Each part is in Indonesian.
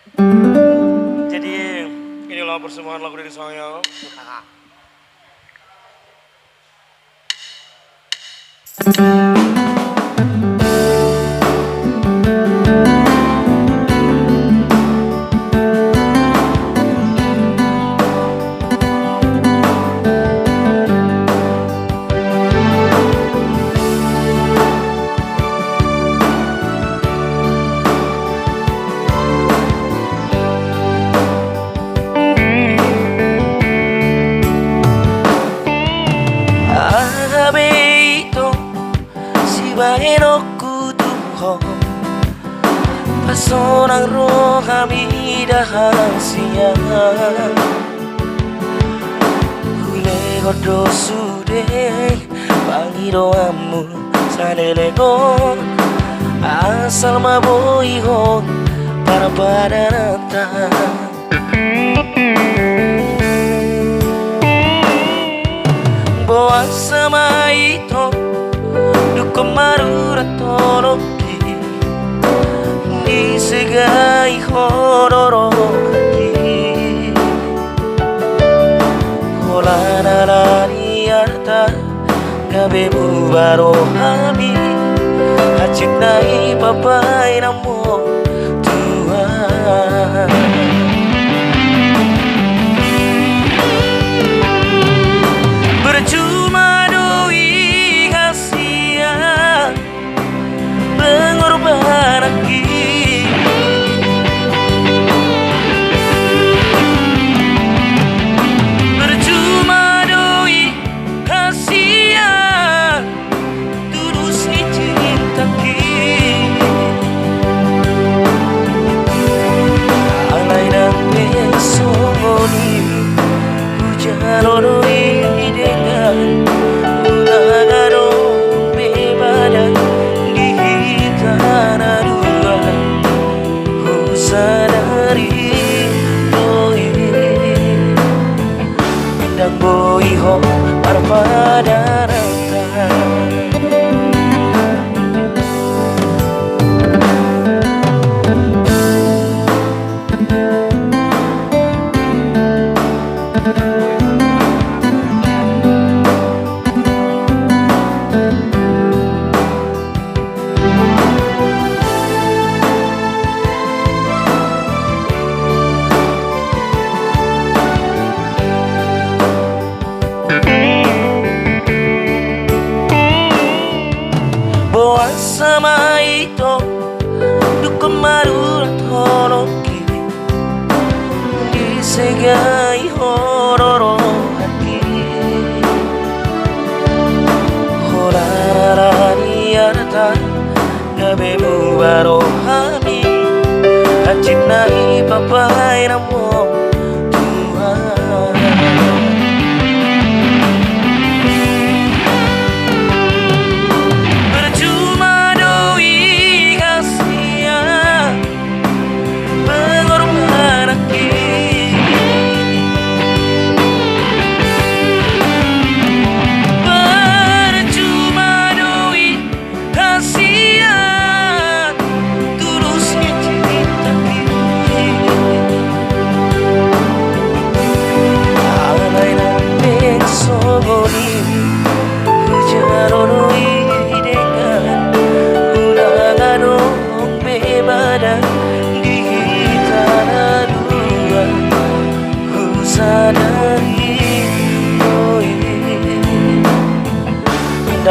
Jadi inilah persembahan lagu dari saya. Bae no kutuho Pasonang ro kami dahasia Hule godo sude Pangido amu sanelego Asal maboi ho Para padanata Boa sama ito Dukomaru ratoroki Nisegai hororoki Holanarani arta Gabe bubaro hami Hacik nai papai namo Tuhan Bercuma doi kasih pengorbanan percuma doi kasihan tulus ni cinta alai dan besoni hujan doi dengan ulagaro bebadan sadari doi dan boi ho parpadarata sama ito Dukomaru ratoroki Nisegai hororo hati Horarani arta Gabe bubaro hami Hacip nai papai namo Tuhan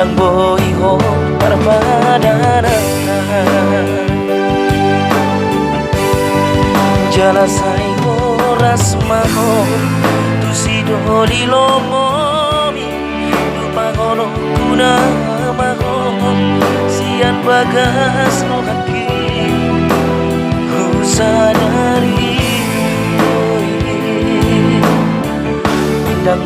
dan boi ho parpadarata jala sai horas maho tu si doli lomomi lupa hono kuna maho sian bagas no kaki ku sadari dan